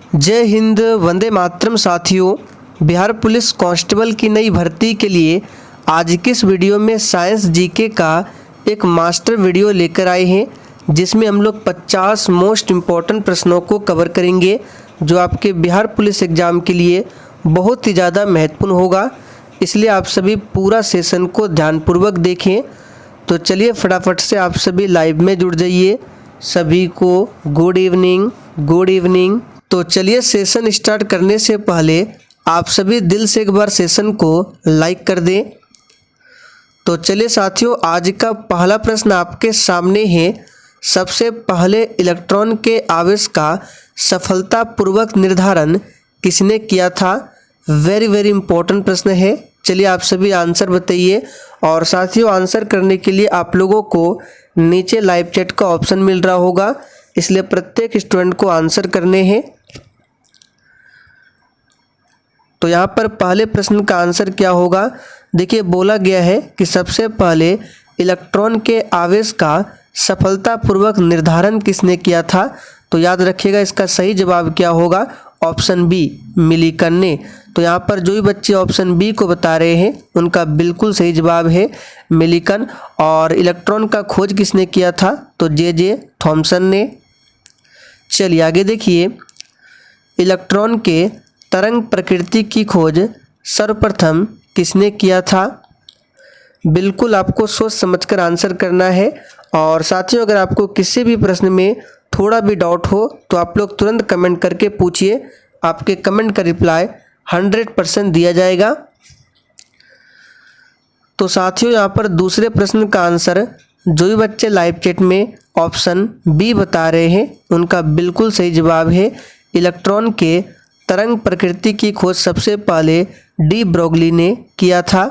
जय हिंद, वंदे मातरम। साथियों, Bihar police constable की नई भर्ती के लिए आज के इस वीडियो में साइंस जीके का एक मास्टर वीडियो लेकर आए हैं, जिसमें हम लोग 50 मोस्ट इम्पॉर्टेंट प्रश्नों को कवर करेंगे जो आपके बिहार पुलिस एग्ज़ाम के लिए बहुत ही ज़्यादा महत्वपूर्ण होगा। इसलिए आप सभी पूरा सेशन को ध्यानपूर्वक देखें। तो चलिए फटाफट से आप सभी लाइव में जुड़ जाइए। सभी को गुड इवनिंग, गुड इवनिंग। तो चलिए सेशन स्टार्ट करने से पहले आप सभी दिल से एक बार सेशन को लाइक कर दें। तो चलिए साथियों, आज का पहला प्रश्न आपके सामने है। सबसे पहले इलेक्ट्रॉन के आवेश का सफलतापूर्वक निर्धारण किसने किया था? वेरी इंपॉर्टेंट प्रश्न है। चलिए आप सभी आंसर बताइए। और साथियों, आंसर करने के लिए आप लोगों को नीचे लाइव चैट का ऑप्शन मिल रहा होगा, इसलिए प्रत्येक स्टूडेंट को आंसर करने हैं। तो यहाँ पर पहले प्रश्न का आंसर क्या होगा? देखिए, बोला गया है कि सबसे पहले इलेक्ट्रॉन के आवेश का सफलतापूर्वक निर्धारण किसने किया था? तो याद रखिएगा, इसका सही जवाब क्या होगा? ऑप्शन बी, मिलिकन ने। तो यहाँ पर जो भी बच्चे ऑप्शन बी को बता रहे हैं उनका बिल्कुल सही जवाब है मिलिकन। और इलेक्ट्रॉन का खोज किसने किया था? तो जे थॉमसन ने। चलिए आगे देखिए, इलेक्ट्रॉन के तरंग प्रकृति की खोज सर्वप्रथम किसने किया था? बिल्कुल आपको सोच समझकर आंसर करना है। और साथियों, अगर आपको किसी भी प्रश्न में थोड़ा भी डाउट हो तो आप लोग तुरंत कमेंट करके पूछिए। आपके कमेंट का रिप्लाई 100% दिया जाएगा। तो साथियों, यहाँ पर दूसरे प्रश्न का आंसर जो भी बच्चे लाइव चैट में ऑप्शन बी बता रहे हैं उनका बिल्कुल सही जवाब है। इलेक्ट्रॉन के तरंग प्रकृति की खोज सबसे पहले डी ब्रोगली ने किया था।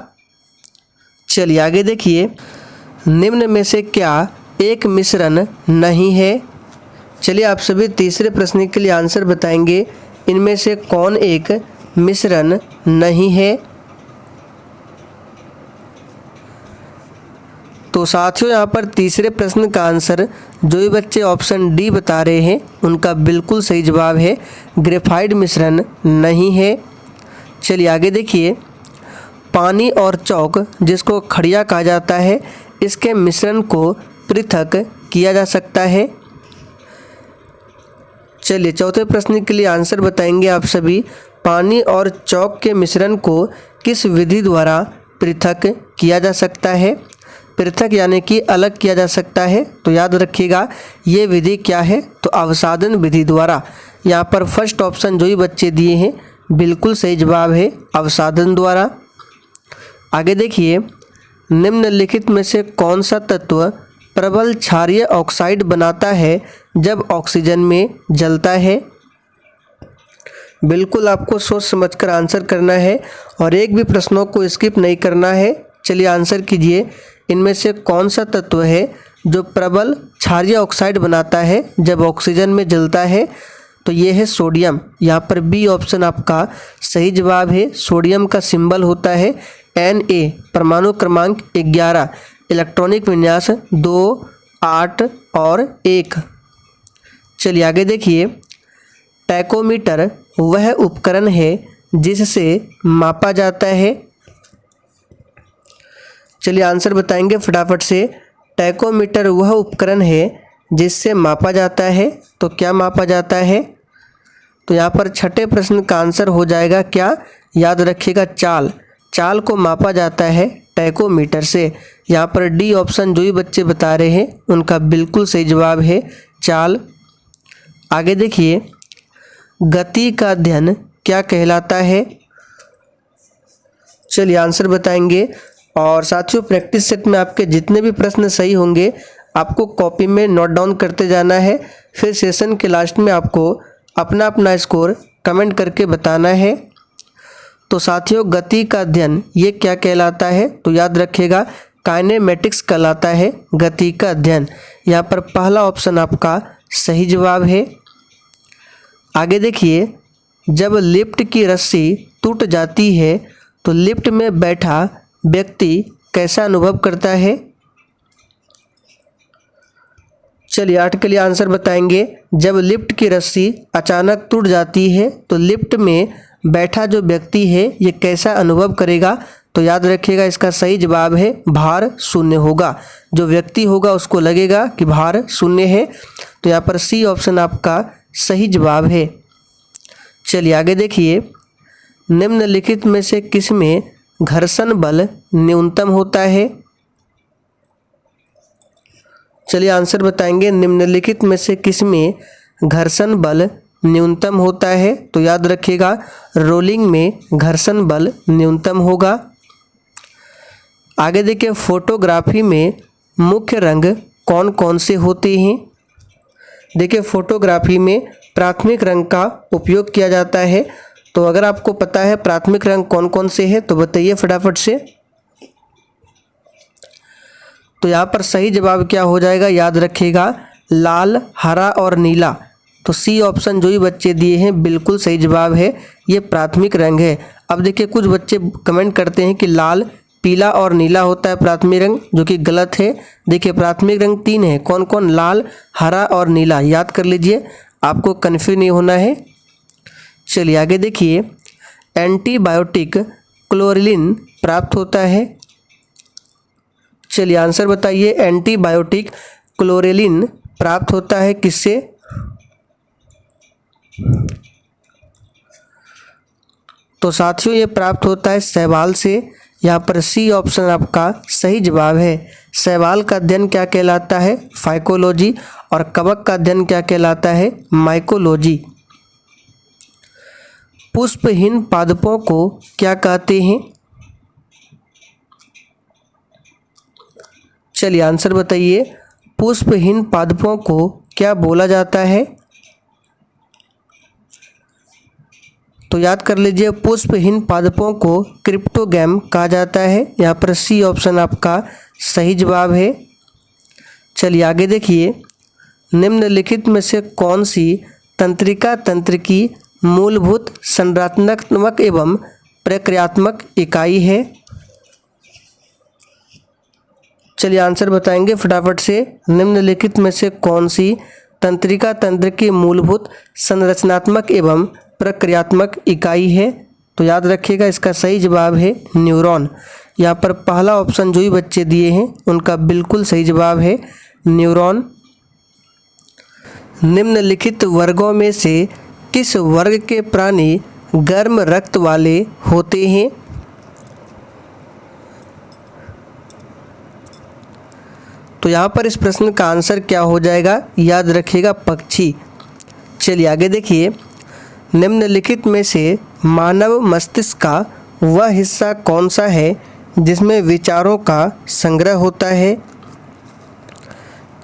चलिए आगे देखिए, निम्न में से क्या एक मिश्रण नहीं है? चलिए आप सभी तीसरे प्रश्न के लिए आंसर बताएंगे। इनमें से कौन एक मिश्रण नहीं है? तो साथियों, यहाँ पर तीसरे प्रश्न का आंसर जो भी बच्चे ऑप्शन डी बता रहे हैं उनका बिल्कुल सही जवाब है, ग्रेफाइट मिश्रण नहीं है। चलिए आगे देखिए, पानी और चौक जिसको खड़िया कहा जाता है, इसके मिश्रण को पृथक किया जा सकता है। चलिए चौथे प्रश्न के लिए आंसर बताएंगे आप सभी। पानी और चौक के मिश्रण को किस विधि द्वारा पृथक किया जा सकता है? पृथक यानी कि अलग किया जा सकता है। तो याद रखिएगा, ये विधि क्या है? तो अवसादन विधि द्वारा। यहाँ पर फर्स्ट ऑप्शन जो ही बच्चे दिए हैं बिल्कुल सही जवाब है, अवसादन द्वारा। आगे देखिए, निम्नलिखित में से कौन सा तत्व प्रबल क्षारीय ऑक्साइड बनाता है जब ऑक्सीजन में जलता है? बिल्कुल आपको सोच समझकर आंसर करना है और एक भी प्रश्नों को स्किप नहीं करना है। चलिए आंसर कीजिए, इनमें से कौन सा तत्व है जो प्रबल क्षारीय ऑक्साइड बनाता है जब ऑक्सीजन में जलता है? तो ये है सोडियम। यहाँ पर बी ऑप्शन आपका सही जवाब है। सोडियम का सिंबल होता है Na, परमाणु क्रमांक 11, इलेक्ट्रॉनिक विन्यास 2, 8 और 1। चलिए आगे देखिए, टैकोमीटर वह उपकरण है जिससे मापा जाता है। चलिए आंसर बताएंगे फटाफट से। टैकोमीटर वह उपकरण है जिससे मापा जाता है। तो क्या मापा जाता है? तो यहाँ पर छठे प्रश्न का आंसर हो जाएगा क्या? याद रखिएगा, चाल। चाल को मापा जाता है टैकोमीटर से। यहाँ पर डी ऑप्शन जो भी बच्चे बता रहे हैं उनका बिल्कुल सही जवाब है, चाल। आगे देखिए, गति का अध्ययन क्या कहलाता है? चलिए आंसर बताएंगे। और साथियों, प्रैक्टिस सेट में आपके जितने भी प्रश्न सही होंगे आपको कॉपी में नोट डाउन करते जाना है। फिर सेशन के लास्ट में आपको अपना अपना स्कोर कमेंट करके बताना है। तो साथियों, गति का अध्ययन ये क्या कहलाता है? तो याद रखिएगा, काइनेमेटिक्स कहलाता है गति का अध्ययन। यहाँ पर पहला ऑप्शन आपका सही जवाब है। आगे देखिए, जब लिफ्ट की रस्सी टूट जाती है तो लिफ्ट में बैठा व्यक्ति कैसा अनुभव करता है? चलिए 8 के लिए आंसर बताएंगे। जब लिफ्ट की रस्सी अचानक टूट जाती है तो लिफ्ट में बैठा जो व्यक्ति है ये कैसा अनुभव करेगा? तो याद रखिएगा इसका सही जवाब है भार शून्य होगा। जो व्यक्ति होगा उसको लगेगा कि भार शून्य है। तो यहाँ पर सी ऑप्शन आपका सही जवाब है। चलिए आगे देखिए, निम्नलिखित में से किसमें घर्षण बल न्यूनतम होता है? चलिए आंसर बताएंगे। निम्नलिखित में से किसमें घर्षण बल न्यूनतम होता है? तो याद रखिएगा रोलिंग में घर्षण बल न्यूनतम होगा। आगे देखिए, फोटोग्राफी में मुख्य रंग कौन कौन से होते हैं? देखिए फोटोग्राफी में प्राथमिक रंग का उपयोग किया जाता है। तो अगर आपको पता है प्राथमिक रंग कौन कौन से हैं तो बताइए फटाफट से। तो यहाँ पर सही जवाब क्या हो जाएगा? याद रखिएगा लाल, हरा और नीला। तो सी ऑप्शन जो भी बच्चे दिए हैं बिल्कुल सही जवाब है, ये प्राथमिक रंग है। अब देखिए कुछ बच्चे कमेंट करते हैं कि लाल, पीला और नीला होता है प्राथमिक रंग, जो कि गलत है। देखिए प्राथमिक रंग 3 है, कौन कौन? लाल, हरा और नीला। याद कर लीजिए, आपको कन्फ्यूज नहीं होना है। चलिए आगे देखिए, एंटीबायोटिक क्लोरिलिन प्राप्त होता है। चलिए आंसर बताइए, एंटीबायोटिक क्लोरिलिन प्राप्त होता है किससे? तो साथियों ये प्राप्त होता है शैवाल से। यहाँ पर सी ऑप्शन आपका सही जवाब है। शैवाल का अध्ययन क्या कहलाता है? फाइकोलॉजी। और कवक का अध्ययन क्या कहलाता है? माइकोलॉजी। पुष्पहीन पादपों को क्या कहते हैं? चलिए आंसर बताइए, पुष्पहीन पादपों को क्या बोला जाता है? तो याद कर लीजिए, पुष्पहीन पादपों को क्रिप्टोगैम कहा जाता है। यहाँ पर सी ऑप्शन आपका सही जवाब है। चलिए आगे देखिए, निम्नलिखित में से कौन सी तंत्रिका तंत्र की मूलभूत संरचनात्मक एवं प्रक्रियात्मक इकाई है? चलिए आंसर बताएंगे फटाफट से। निम्नलिखित में से कौन सी तंत्रिका तंत्र की मूलभूत संरचनात्मक एवं प्रक्रियात्मक इकाई है? तो याद रखिएगा इसका सही जवाब है न्यूरॉन। यहाँ पर पहला ऑप्शन जो भी बच्चे दिए हैं उनका बिल्कुल सही जवाब है न्यूरॉन। निम्नलिखित वर्गों में से किस वर्ग के प्राणी गर्म रक्त वाले होते हैं? तो यहाँ पर इस प्रश्न का आंसर क्या हो जाएगा? याद रखिएगा पक्षी। चलिए आगे देखिए, निम्नलिखित में से मानव मस्तिष्क का वह हिस्सा कौन सा है जिसमें विचारों का संग्रह होता है?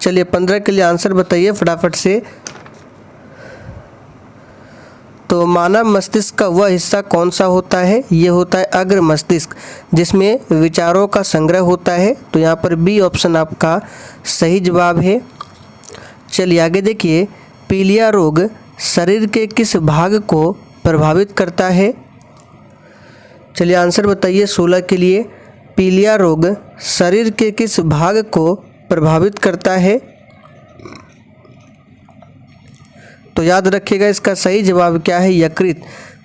चलिए 15 के लिए आंसर बताइए फटाफट से। तो मानव मस्तिष्क का वह हिस्सा कौन सा होता है? ये होता है अग्र मस्तिष्क, जिसमें विचारों का संग्रह होता है। तो यहाँ पर बी ऑप्शन आपका सही जवाब है। चलिए आगे देखिए, पीलिया रोग शरीर के किस भाग को प्रभावित करता है? चलिए आंसर बताइए 16 के लिए। पीलिया रोग शरीर के किस भाग को प्रभावित करता है? तो याद रखिएगा इसका सही जवाब क्या है? यकृत।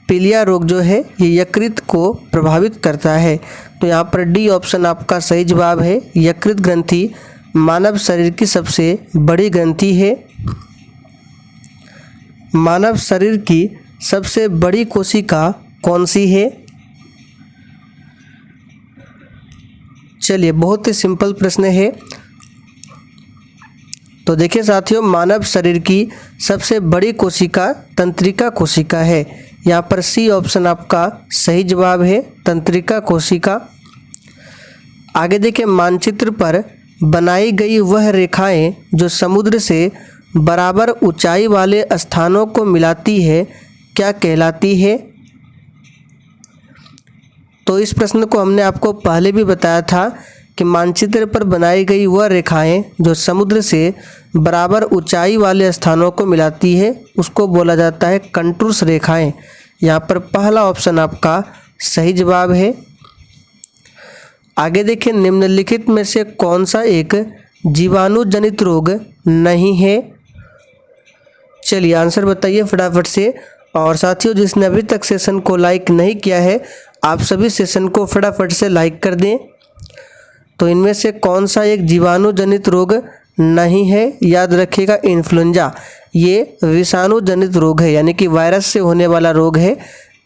पीलिया रोग जो है ये यकृत को प्रभावित करता है। तो यहाँ पर डी ऑप्शन आपका सही जवाब है। यकृत ग्रंथि मानव शरीर की सबसे बड़ी ग्रंथि है। मानव शरीर की सबसे बड़ी कोशिका कौन सी है? चलिए बहुत ही सिंपल प्रश्न है। तो देखिए साथियों, मानव शरीर की सबसे बड़ी कोशिका तंत्रिका कोशिका है। यहाँ पर सी ऑप्शन आपका सही जवाब है, तंत्रिका कोशिका। आगे देखिए, मानचित्र पर बनाई गई वह रेखाएं जो समुद्र से बराबर ऊंचाई वाले स्थानों को मिलाती है क्या कहलाती है? तो इस प्रश्न को हमने आपको पहले भी बताया था कि मानचित्र पर बनाई गई वह रेखाएं जो समुद्र से बराबर ऊंचाई वाले स्थानों को मिलाती है उसको बोला जाता है कंटूर्स रेखाएं। यहाँ पर पहला ऑप्शन आपका सही जवाब है। आगे देखिए, निम्नलिखित में से कौन सा एक जीवाणु जनित रोग नहीं है। चलिए आंसर बताइए फटाफट से। और साथियों जिसने अभी तक सेशन को लाइक नहीं किया है, आप सभी सेशन को फटाफट से लाइक कर दें। तो इनमें से कौन सा एक जीवाणु जनित रोग नहीं है? याद रखिएगा इन्फ्लुएंजा, ये विषाणु जनित रोग है, यानी कि वायरस से होने वाला रोग है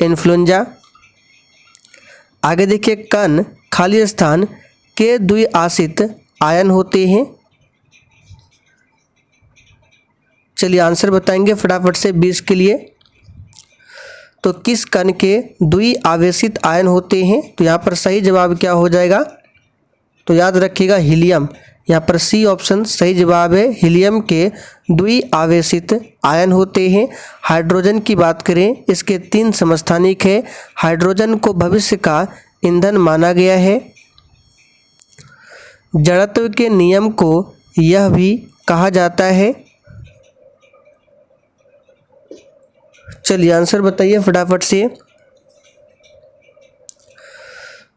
इन्फ्लुएंजा। आगे देखिए, कण खाली स्थान के द्विआश्रित आयन होते हैं। चलिए आंसर बताएंगे फटाफट से 20 के लिए। तो किस कण के द्विआवेशित आयन होते हैं? तो यहाँ पर सही जवाब क्या हो जाएगा? तो याद रखिएगा हीलियम। यहाँ पर सी ऑप्शन सही जवाब है। हीलियम के द्विआवेशित आयन होते हैं। हाइड्रोजन की बात करें, इसके 3 समस्थानिक है। हाइड्रोजन को भविष्य का ईंधन माना गया है। जड़त्व के नियम को यह भी कहा जाता है। चलिए आंसर बताइए फटाफट से।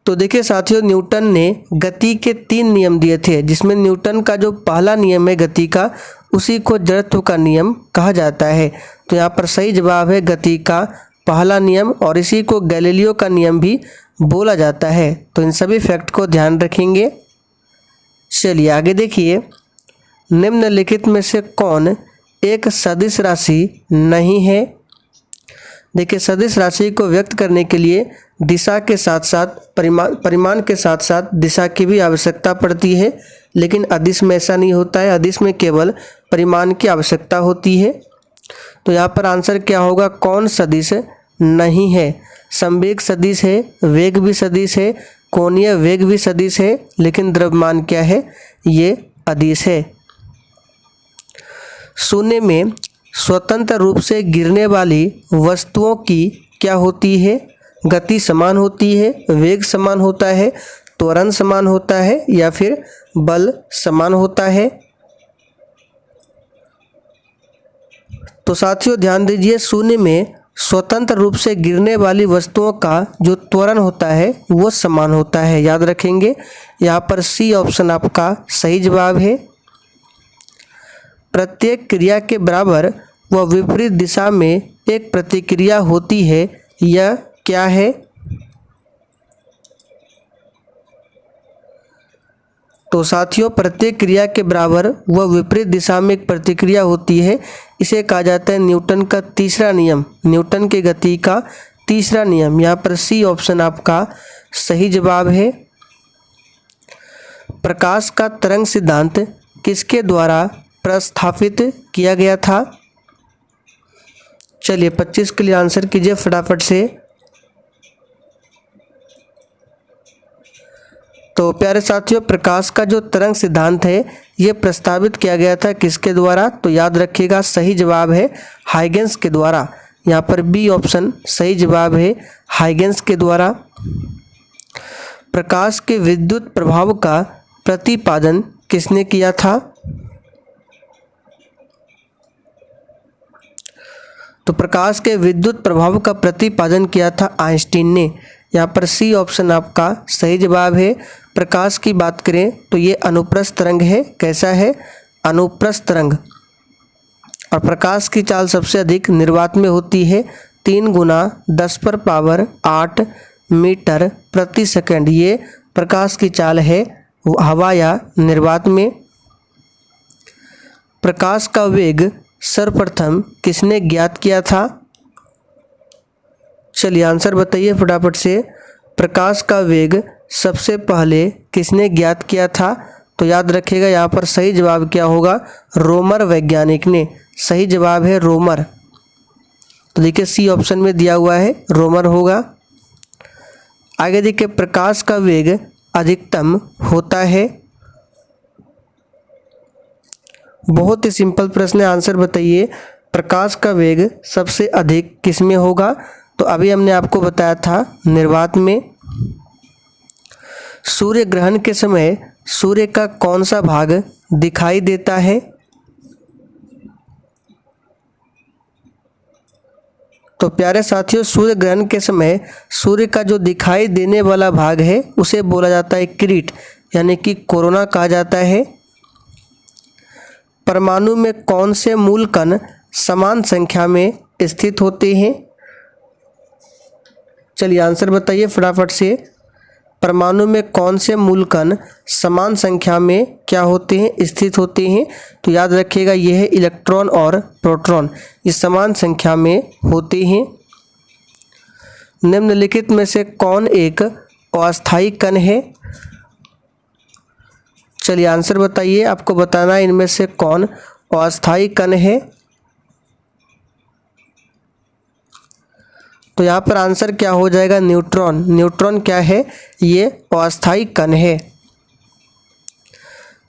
तो देखिए साथियों, न्यूटन ने गति के 3 नियम दिए थे, जिसमें न्यूटन का जो पहला नियम है गति का, उसी को जड़त्व का नियम कहा जाता है। तो यहाँ पर सही जवाब है गति का पहला नियम, और इसी को गैलीलियो का नियम भी बोला जाता है। तो इन सभी फैक्ट को ध्यान रखेंगे। चलिए आगे देखिए, निम्नलिखित में से कौन एक सदिश राशि नहीं है? देखिए, सदिश राशि को व्यक्त करने के लिए दिशा के साथ साथ परिमाण के साथ साथ दिशा की भी आवश्यकता पड़ती है, लेकिन अदिश में ऐसा नहीं होता है। अदिश में केवल परिमाण की आवश्यकता होती है। तो यहाँ पर आंसर क्या होगा? कौन सदिश नहीं है? संवेग सदिश है, वेग भी सदिश है, कोणीय वेग भी सदिश है, लेकिन द्रव्यमान क्या है? ये अदिश है। शून्य में स्वतंत्र रूप से गिरने वाली वस्तुओं की क्या होती है? गति समान होती है, वेग समान होता है, त्वरण समान होता है, या फिर बल समान होता है? तो साथियों ध्यान दीजिए, शून्य में स्वतंत्र रूप से गिरने वाली वस्तुओं का जो त्वरण होता है वो समान होता है। याद रखेंगे, यहाँ पर सी ऑप्शन आपका सही जवाब है। प्रत्येक क्रिया के बराबर व विपरीत दिशा में एक प्रतिक्रिया होती है, यह क्या है? तो साथियों, प्रत्येक क्रिया के बराबर व विपरीत दिशा में एक प्रतिक्रिया होती है, इसे कहा जाता है न्यूटन का तीसरा नियम, न्यूटन के गति का तीसरा नियम। यहाँ पर सी ऑप्शन आपका सही जवाब है। प्रकाश का तरंग सिद्धांत किसके द्वारा प्रस्थापित किया गया था? चलिए 25 के लिए आंसर कीजिए फटाफट से। तो प्यारे साथियों, प्रकाश का जो तरंग सिद्धांत है ये प्रस्तावित किया गया था किसके द्वारा? तो याद रखिएगा सही जवाब है हाइगेंस के द्वारा। यहाँ पर बी ऑप्शन सही जवाब है, हाइगेंस के द्वारा। प्रकाश के विद्युत प्रभाव का प्रतिपादन किसने किया था? तो प्रकाश के विद्युत प्रभाव का प्रतिपादन किया था आइंस्टीन ने। यहाँ पर सी ऑप्शन आपका सही जवाब है। प्रकाश की बात करें तो ये अनुप्रस्थ तरंग है। कैसा है? अनुप्रस्थ तरंग। और प्रकाश की चाल सबसे अधिक निर्वात में होती है, 3 × 10⁸ मीटर प्रति सेकंड। ये प्रकाश की चाल है हवा या निर्वात में। प्रकाश का वेग सर्वप्रथम किसने ज्ञात किया था? चलिए आंसर बताइए फटाफट से। प्रकाश का वेग सबसे पहले किसने ज्ञात किया था? तो याद रखिएगा यहाँ पर सही जवाब क्या होगा? रोमर वैज्ञानिक ने। सही जवाब है रोमर। तो देखिए सी ऑप्शन में दिया हुआ है रोमर होगा। आगे देखिए, प्रकाश का वेग अधिकतम होता है। बहुत ही सिंपल प्रश्न है, आंसर बताइए। प्रकाश का वेग सबसे अधिक किस में होगा? तो अभी हमने आपको बताया था निर्वात में। सूर्य ग्रहण के समय सूर्य का कौन सा भाग दिखाई देता है? तो प्यारे साथियों, सूर्य ग्रहण के समय सूर्य का जो दिखाई देने वाला भाग है उसे बोला जाता है किरीट, यानी कि कोरोना कहा जाता है। परमाणु में कौन से मूल कण समान संख्या में स्थित होते हैं? चलिए आंसर बताइए फटाफट से। परमाणु में कौन से मूल कण समान संख्या में क्या होते हैं, स्थित होते हैं? तो याद रखिएगा यह है इलेक्ट्रॉन और प्रोटॉन, ये समान संख्या में होते हैं। निम्नलिखित में से कौन एक अस्थायी कण है? चलिए आंसर बताइए, आपको बताना है इनमें से कौन अस्थायी कण है। तो यहाँ पर आंसर क्या हो जाएगा? न्यूट्रॉन। न्यूट्रॉन क्या है? ये अस्थायी कण है।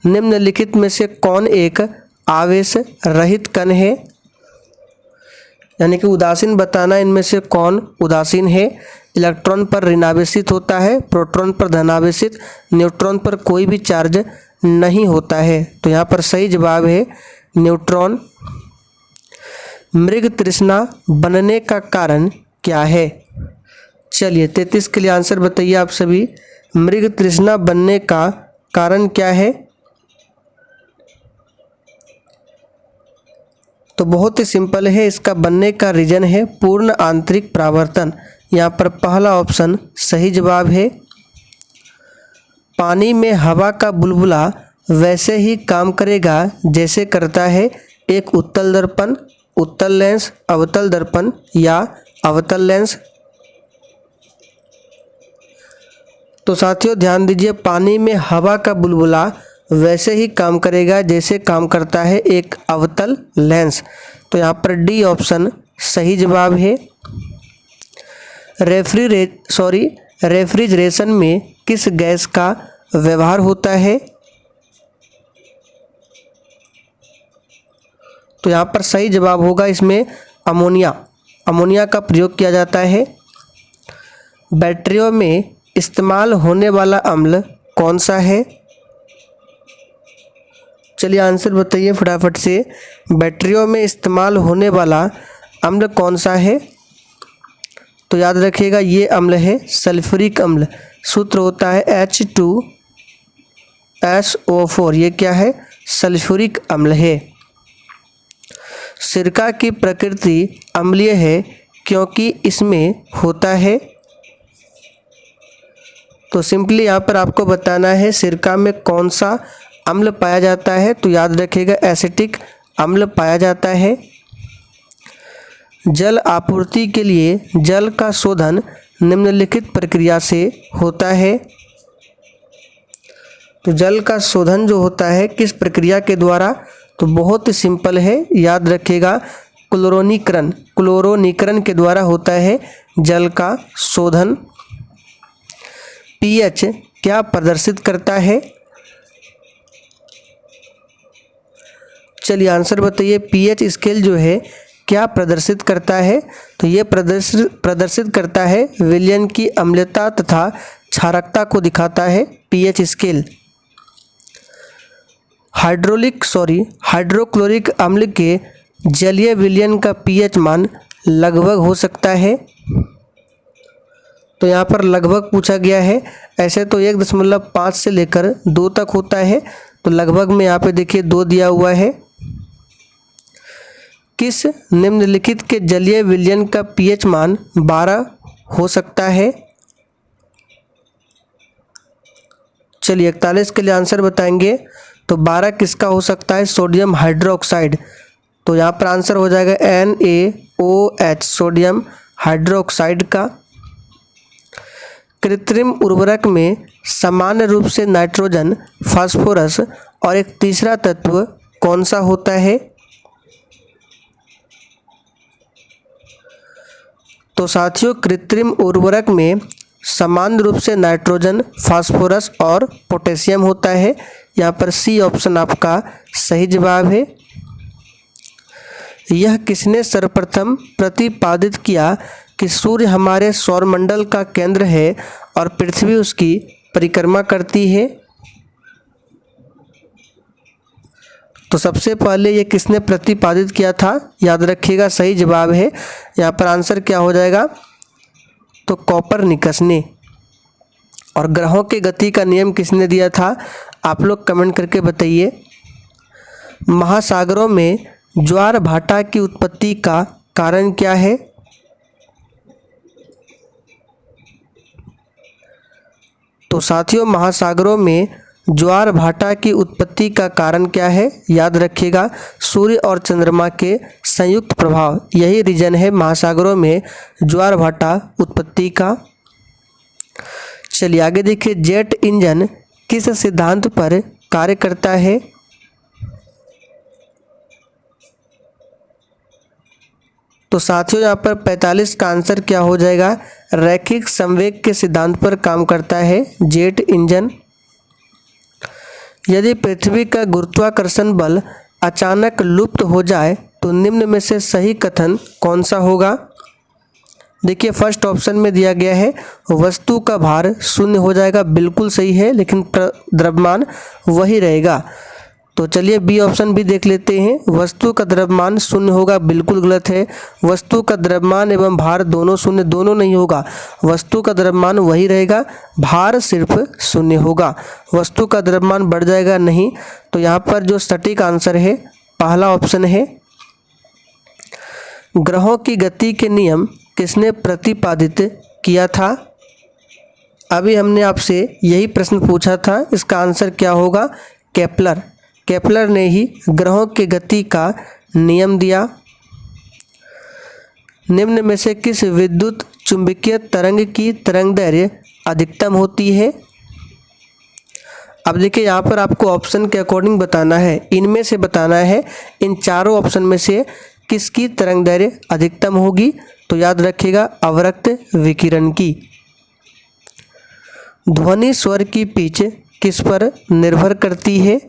निम्नलिखित में से कौन एक आवेश रहित कण है? यानी कि उदासीन बताना, इनमें से कौन उदासीन है? इलेक्ट्रॉन पर ऋणावेशित होता है, प्रोटॉन पर धनावेशित, न्यूट्रॉन पर कोई भी चार्ज नहीं होता है। तो यहाँ पर सही जवाब है न्यूट्रॉन। मृग तृष्णा बनने का कारण क्या है? चलिए 33 के लिए आंसर बताइए आप सभी। मृग तृष्णा बनने का कारण क्या है? तो बहुत ही सिंपल है, इसका बनने का रीजन है पूर्ण आंतरिक परावर्तन। यहाँ पर पहला ऑप्शन सही जवाब है। पानी में हवा का बुलबुला वैसे ही काम करेगा जैसे करता है एक उत्तल दर्पण, उत्तल लेंस, अवतल दर्पण या अवतल लेंस। तो साथियों ध्यान दीजिए, पानी में हवा का बुलबुला वैसे ही काम करेगा जैसे काम करता है एक अवतल लेंस। तो यहाँ पर डी ऑप्शन सही जवाब है। रेफ्रिजरेशन में किस गैस का व्यवहार होता है? तो यहाँ पर सही जवाब होगा इसमें अमोनिया। अमोनिया का प्रयोग किया जाता है। बैटरियों में इस्तेमाल होने वाला अम्ल कौन सा है? चलिए आंसर बताइए फटाफट से। बैटरियों में इस्तेमाल होने वाला अम्ल कौन सा है? तो याद रखिएगा ये अम्ल है सल्फ्यूरिक अम्ल। सूत्र होता है H2SO4। ये क्या है? सल्फ्यूरिक अम्ल है। सिरका की प्रकृति अम्लीय है क्योंकि इसमें होता है। तो सिंपली यहाँ पर आपको बताना है सिरका में कौन सा अम्ल पाया जाता है। तो याद रखिएगा एसिटिक अम्ल पाया जाता है। जल आपूर्ति के लिए जल का शोधन निम्नलिखित प्रक्रिया से होता है। तो जल का शोधन जो होता है किस प्रक्रिया के द्वारा? तो बहुत ही सिंपल है, याद रखिएगा क्लोरोनीकरण। क्लोरोनीकरण के द्वारा होता है जल का शोधन। पीएच क्या प्रदर्शित करता है? चलिए आंसर बताइए। पीएच स्केल जो है क्या प्रदर्शित करता है? तो ये प्रदर्शित करता है विलयन की अम्लता तथा क्षारकता को दिखाता है पीएच स्केल। हाइड्रोक्लोरिक अम्ल के जलीय विलयन का पीएच मान लगभग हो सकता है। तो यहाँ पर लगभग पूछा गया है। ऐसे तो 1.5 से लेकर 2 तक होता है। तो लगभग में यहाँ पे देखिए 2 दिया हुआ है। किस निम्नलिखित के जलीय विलयन का पीएच मान 12 हो सकता है? चलिए 41 के लिए आंसर बताएंगे। तो 12 किसका हो सकता है? Sodium hydroxide. तो यहाँ पर आंसर हो जाएगा NaOH, सोडियम हाइड्रोक्साइड का। कृत्रिम उर्वरक में सामान्य रूप से नाइट्रोजन, फास्फोरस और एक तीसरा तत्व कौन सा होता है? तो साथियों कृत्रिम उर्वरक में सामान्य रूप से नाइट्रोजन, फास्फोरस और पोटेशियम होता है। यहाँ पर सी ऑप्शन आपका सही जवाब है। यह किसने सर्वप्रथम प्रतिपादित किया कि सूर्य हमारे सौरमंडल का केंद्र है और पृथ्वी उसकी परिक्रमा करती है? तो सबसे पहले ये किसने प्रतिपादित किया था? याद रखिएगा सही जवाब है यहाँ पर आंसर क्या हो जाएगा? तो कोपरनिकस ने। और ग्रहों की गति का नियम किसने दिया था? आप लोग कमेंट करके बताइए। महासागरों में ज्वार भाटा की उत्पत्ति का कारण क्या है? तो साथियों, महासागरों में ज्वार भाटा की उत्पत्ति का कारण क्या है? याद रखिएगा, सूर्य और चंद्रमा के संयुक्त प्रभाव, यही रीजन है महासागरों में ज्वार भाटा उत्पत्ति का। चलिए आगे देखिए, जेट इंजन किस सिद्धांत पर कार्य करता है? तो साथियों, यहाँ पर 45 का आंसर क्या हो जाएगा? रैखिक संवेग के सिद्धांत पर काम करता है जेट इंजन। यदि पृथ्वी का गुरुत्वाकर्षण बल अचानक लुप्त हो जाए तो निम्न में से सही कथन कौन सा होगा? देखिए, फर्स्ट ऑप्शन में दिया गया है वस्तु का भार शून्य हो जाएगा, बिल्कुल सही है, लेकिन द्रव्यमान वही रहेगा। तो चलिए बी ऑप्शन भी देख लेते हैं। वस्तु का द्रव्यमान शून्य होगा, बिल्कुल गलत है। वस्तु का द्रव्यमान एवं भार दोनों शून्य, दोनों नहीं होगा। वस्तु का द्रव्यमान वही रहेगा, भार सिर्फ शून्य होगा। वस्तु का द्रव्यमान बढ़ जाएगा नहीं। तो यहाँ पर जो सटीक आंसर है पहला ऑप्शन है। ग्रहों की गति के नियम किसने प्रतिपादित किया था? अभी हमने आपसे यही प्रश्न पूछा था, इसका आंसर क्या होगा? केपलर। केपलर ने ही ग्रहों की गति का नियम दिया। निम्न में से किस विद्युत चुंबकीय तरंग की तरंगदैर्घ्य अधिकतम होती है? अब देखिए, यहाँ पर आपको ऑप्शन के अकॉर्डिंग बताना है, इनमें से बताना है इन चारों ऑप्शन में से किसकी तरंगदैर्घ्य अधिकतम होगी। तो याद रखिएगा, अवरक्त विकिरण की। ध्वनि स्वर की पिच किस पर निर्भर करती है?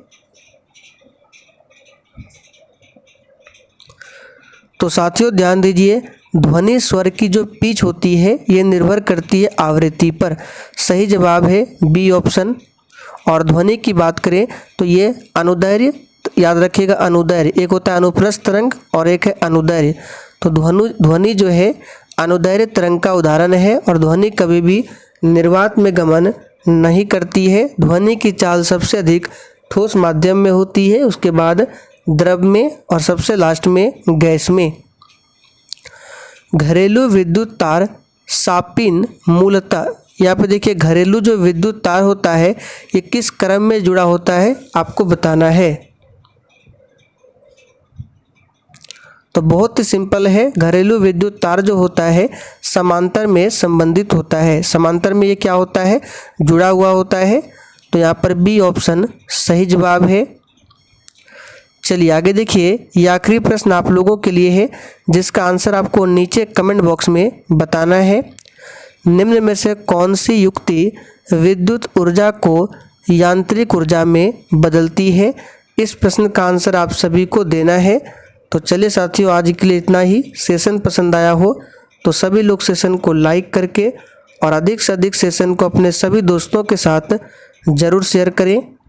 तो साथियों ध्यान दीजिए, ध्वनि स्वर की जो पिच होती है ये निर्भर करती है आवृत्ति पर। सही जवाब है बी ऑप्शन। और ध्वनि की बात करें तो ये अनुदैर्घ्य, याद रखिएगा अनुदैर्घ्य, एक होता है अनुप्रस्थ तरंग और एक है अनुदैर्घ्य। तो ध्वनि जो है अनुदैर्घ्य तरंग का उदाहरण है, और ध्वनि कभी भी निर्वात में गमन नहीं करती है। ध्वनि की चाल सबसे अधिक ठोस माध्यम में होती है, उसके बाद द्रव में, और सबसे लास्ट में गैस में। घरेलू विद्युत तार सापिन मूलतः, यहाँ पे देखिए घरेलू जो विद्युत तार होता है ये किस क्रम में जुड़ा होता है आपको बताना है। तो बहुत ही सिंपल है, घरेलू विद्युत तार जो होता है समांतर में संबंधित होता है। समांतर में ये क्या होता है? जुड़ा हुआ होता है। तो यहाँ पर बी ऑप्शन सही जवाब है। चलिए आगे देखिए, ये आखिरी प्रश्न आप लोगों के लिए है जिसका आंसर आपको नीचे कमेंट बॉक्स में बताना है। निम्न में से कौन सी युक्ति विद्युत ऊर्जा को यांत्रिक ऊर्जा में बदलती है? इस प्रश्न का आंसर आप सभी को देना है। तो चलिए साथियों, आज के लिए इतना ही। सेशन पसंद आया हो तो सभी लोग सेशन को लाइक करके और अधिक से अधिक सेशन को अपने सभी दोस्तों के साथ ज़रूर शेयर करें।